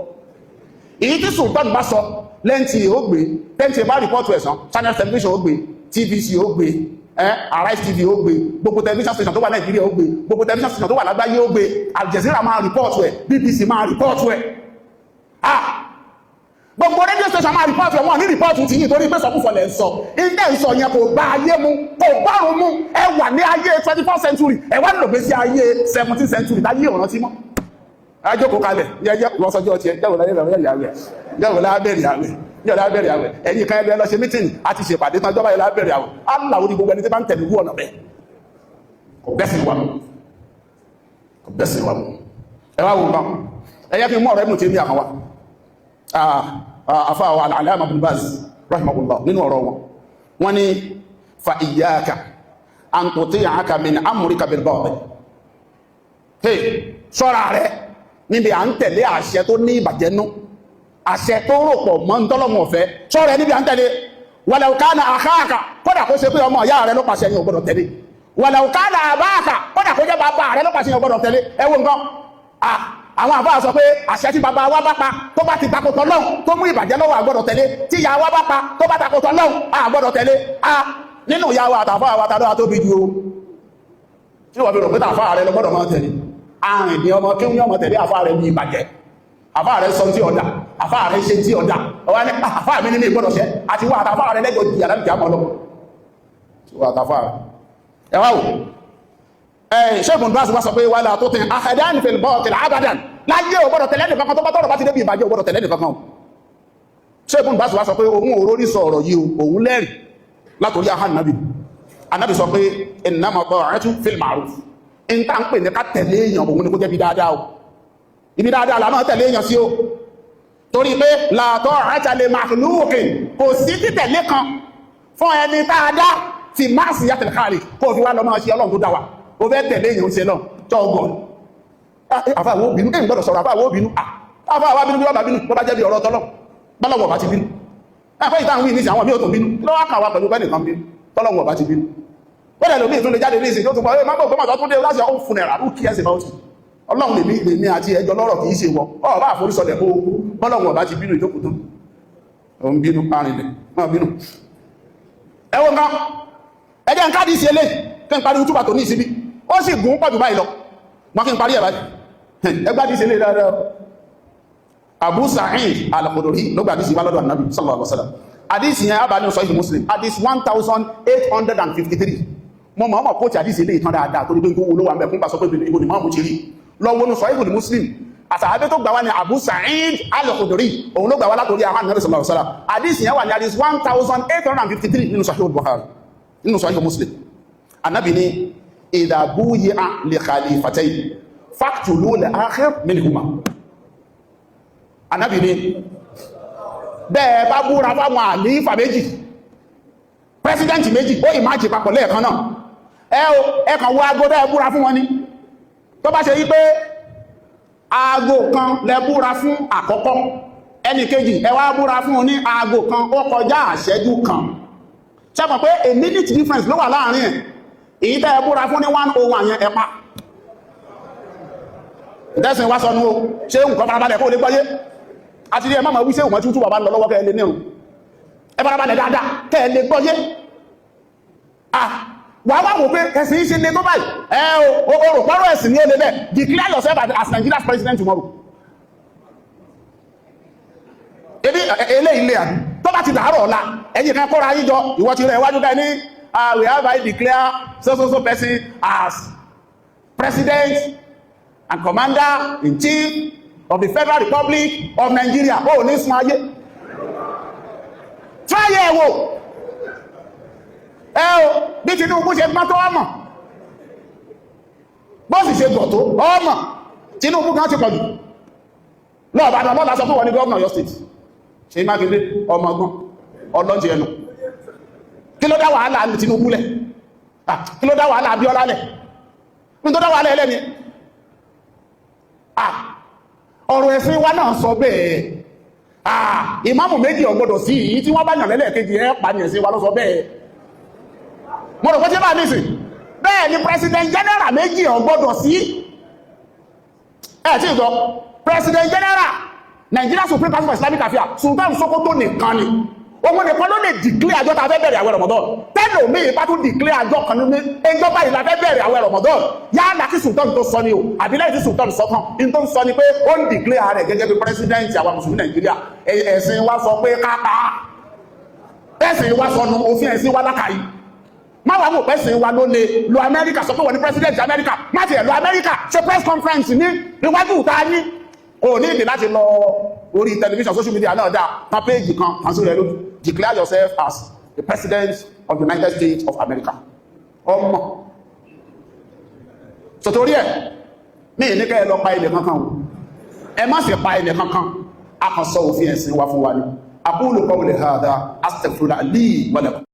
S1: èyí tí Sultan bá sọ lẹ́ntì ó gbé tẹ́ntì bá rìpọ́tù ẹ̀sán Channel Television ó gbé TVC ó gbé Arise TV ó gbé gbogbo television station tó wà Nàìjíríà ó gbé gbogbo television station tó wà lágbàáyé ó gbé Al Jazeera máa rìpọ́tù ẹ̀ BBC máa rìpọ́tù ẹ̀ gbogbo radio station máa rìpọ́tù ẹ̀ wọ́n ní rìpọ́tù ti yìí torí pé sọkúfọ̀lẹ̀ ń sọ ilé ìsọ yẹn kò bá ayé mu kò bárùn mú ẹ wà ní ayé 21st century ẹ wá nílò pé sí ayé 17th century láyé ọ̀ràn tí mọ́ ajókòó kalẹ̀ yẹ́yẹ́ lọ́sọjọ́ tiẹ̀ jẹ́wò lábẹ́rẹ̀ àwẹ̀ ẹ̀yìn kan ẹgbẹ́ lọ ṣe mítìnì àti ṣèpàdé tán jọba lábẹ́rẹ̀ àwẹ̀ aláwọ̀ ní gbogbo ẹni tí bá ń tẹ̀lé wú ọ̀nà bẹ́ẹ̀ kò bẹ́sìn wà mú ẹwà wò bá ẹyẹ́ fi mú ọ̀rọ̀ ẹ̀mù tí ní àkọwà afáwà al-Allama Ibn Baz rahimahullah nínú ọ̀rọ̀ wọn ni fa iyyaka an tuti'aka min amrika bil batil ṣọ́ra rẹ̀ níbi à ń tẹ̀lé àṣẹ tó ní ìbàjẹ́ nú àṣẹ tó rò pọ̀ mọ́ ń tọ́lọ́mù ọ̀fẹ́ ṣọ́rẹ̀ níbi à ń tẹ̀lé walau kana akhaka kódà kó ṣe pé ọmọ ìyá rẹ̀ ló pàṣẹ yẹn ò gbọ́dọ̀ tẹ̀lé walau kana abaka kódà kó jẹ́ bàbá rẹ̀ ló pàṣẹ yẹn ò gbọ́dọ̀ tẹ̀lé ẹ wo nǹkan àwọn àbá sọ pé àṣẹ tí bàbá wa bá pa tó bá ti takò tọ́lọ́hun tó mú ìbàjẹ́ lọ́wọ́ àgbọ́dọ̀ tẹ̀lé tí ìyá wa bá pa tó bá takò tọ́lọ́hun àgbọ́dọ̀ tẹ̀lé nínú ìyá wa àtàfà wa tàdọ́ àtóbi ju o tí wọ́n fi rò pé tàfà rẹ̀ lọ gbọ́dọ̀ máa tẹ̀lé àrìn ní ọmọ kí wọ́n tẹ̀lé àfà rẹ̀ ní ìbàjẹ́ àfà rẹ̀ sọ tí ọ̀dá àfà rẹ̀ ṣe tí ọ̀dá ọwá ní àfà mi ní ìgbọ́dọ̀ ṣẹ́ àti wà àtàfà rẹ̀ lẹ́jọ́ di àdábìkì àmọ́ lọ tí wà àtàfà rẹ̀ ẹwà wò ṣẹ́gun bá wá sọ pé wà látó tẹ ahadan fil batil abadan láyé ò gbọ́dọ̀ tẹ̀lé nìkankan tó bá tọ́rọ̀ bá ti débi ìbàjẹ́ ò gbọ́dọ̀ tẹ̀lé nìkankan ṣẹ́gun bá wá sọ pé òun òrórí sọ ọ̀rọ̀ yìí òun lẹ́rìí látòrí anábì sọ pé innama ta'atu fil ma'ruf in ta ń pè ní ká tẹ̀lé èèyàn òun ni kó jẹ́ bí dáadáa o ibi dáadáa la máa tẹ̀lé èèyàn sí o torí pé la ta'ata li makhluqin kò sí títẹ̀lé kan fún ẹni táadá ti ma'siyatil khaliq kó fi wá lọ máa ṣe ọlọ́run tó dá wa ó fẹ́ tẹ̀lé èèyàn ṣe lọ tọ́gọ̀ àfáàwọ̀ obìnú èyí gbọ́dọ̀ sọ̀rọ̀ àfáàwọ̀ obìnú àfáàwọ̀ bínú bí wọ́n bá bínú tó bá jẹ́ bí ọ̀rọ̀ tọ́lọ́ bálọ̀wọ̀ bá ti bínú ẹ̀fẹ́ ìtàn wí ní sí àwọn mí ò tún bínú lọ́wọ́ kàn wá pẹ̀lú pẹ́ nìkan bínú tọ́lọ́wọ́ ọba ti bínú ó dẹ̀ lómi ìtún lè jáde ní ìsìn tó tún pọ̀ má bọ̀ gbọ́mọ̀ tó dé láti ọ̀hún fún ẹ̀rà ó kí ẹsẹ̀ bá ó ti ọlọ́run lèmi àti ẹjọ́ lọ́rọ̀ kìí ṣe wọ ọba àforísọlẹ̀ kó bọ́lọ́run ọba ti bínú ìjókòó tó òun bínú arìnlẹ̀ náà bínú ẹwọ nǹkan ẹjẹ́ nǹkan dì sí elé kí n parí útúbà tó ní ìsibí ó sì gùn pọ̀jù báyìí lọ wọ́n kí n parí ẹ̀báyìí ẹgbá dì sí elé dáadáa Abu Sa'id al-Khudri ló gbà dì sí wá lọ́dọ̀ Ànábì sallallahu alaihi wasallam àdìsí yẹn abàní Sahih Muslim àdìsí 1853 mo mọ̀ ọmọ kóòtù àdìsí ilé ìtàn dáadáa torí pé n tó wo ló wà ń bẹ̀ fún pàṣọ pé ibo ni mọ́ọ̀mù ti rí lọ́wọ́ ní Sahih Muslim àtàbẹ́ tó gbà wá ní Abu Sa'id al-Khudri òun ló gbà wá látòrí àwọn Ànábì sallallahu alaihi wasallam àdìsí yẹn wà ní àdìsí 1853 nínú Sahih Bukhari nínú Sahih Muslim Ànábì ní idha buyi'a li khalifatayn faqtulu al-akhir minhuma Ànábì ní bẹ́ẹ̀ bá búra fáwọn àlífà méjì pẹ́sidẹ́ntì méjì ó ìmájì papọ̀ lẹ́ẹ̀kan náà ẹkàn wọ aago dẹ́ búra fún wọn ni tó bá ṣe yí pé aago kan lẹ búra fún àkọ́kọ́ ẹni kejì ẹ wá búra fún ní aago kan ó kọjá àṣẹ́jú kan ṣe mọ̀ pé a minute difference ló wà láàrin ẹ̀ èyí tẹ́ búra fún ní 101 yẹn ẹpa ìdẹ́sìn wá sọnù o ṣe nǹkan farabalẹ̀ kó lè gbọ́yé àti rí ẹ máa wíṣẹ́ òmọ̀ tútù bàbá lọ lọ́wọ́ kẹ́ lè nírun ẹ farabalẹ̀ dáadáa kẹ́ lè gbọ́yé wà wá wò pé ẹ̀sìn iṣẹ́ lè tó báyìí o rò pọ́rọ̀ ẹ̀sìn ní olè bẹ́ẹ̀ declare yourself as Nigeria's president tomorrow ebi ilé ilé àbí tó bá ti dàárọ̀ ọ̀la ẹ̀yìn kan kọ́ra yíjọ ìwọ ti rẹ̀ wájú ká ní we have I declare so person as president and commander-in-chief of the Federal Republic of Nigeria ó ní sun ayé tráyé ẹ̀wò bí Tinubu ṣe gbọ́n tó ọmọ bó sì ṣe gọ̀ tó ọmọ Tinubu kan ti pọ̀jù lọ́ọ̀bá lọ́la sọ fún wọn ní gọ́ọ̀nà Ọ̀yọ́ state ṣe Mákindé ọmọ ọgbọ́n ọlọ́jì ẹnu kí ló dá wàhálà ní Tinubu lẹ̀ kí ló dá wàhálà Abíọ́lá lẹ̀ ní tó dá wàhálà ẹlẹ́ni ọ̀rọ̀ ẹ̀sìn wa náà sọ bẹ́ẹ̀ ìmáàmù méjì ò gbọdọ̀ sí yìí tí wọ́n bá yàn lẹ́lẹ́kejì ẹ́ pa ní ẹ̀sìn wa ló sọ bẹ́ẹ̀ mo rò pé tí bá ní sí bẹ́ẹ̀ ni president general méjì ò gbọdọ̀ sí ẹ̀ tí ìjọ president general Nigeria Supreme Council for Islamic Affairs Sultan Sokoto nìkan ni òun nìkan ló lè declare àjọ ta fẹ́ bẹ̀rẹ̀ àwẹ̀ Ramadan tẹ́lẹ̀ omi ìbá tún declare àjọ kan ní ẹjọ́ báyìí la fẹ́ bẹ̀rẹ̀ àwẹ̀ Ramadan yálà kí Sultan tó sọ ni o àbílẹ̀ tí Sultan sọ kan in tó ń sọ ni pé ó ń declare rẹ̀ gẹ́gẹ́ bí president àwọn mùsùlùmí Nàìjíríà ẹ̀sìn wa sọ pé kápá ẹ̀sìn wa sọ nu òfin ẹ̀sìn wa lákàáyí má wàá mú pẹ́sìn wa ló lè lo Amẹ́ríkà sọ pé wọ́n ní president Amẹ́ríkà má tiẹ̀ lo Amẹ́ríkà ṣe press conference ní iwájú ta ní o ní ìdí láti lọ orí television social media náà dáa kan péjì kan kan sórí ẹlú declare yourself as the president of the United States of America ọmọ sotori ẹ ní ìníkẹ́ ẹ lọ pa ilẹ̀ kankan o ẹ má sì pa ilẹ̀ kankan a kan sọ òfin ẹ̀sìn wa fún wa ní aqulu qawli hadha astaghfirullaha li wa lakum.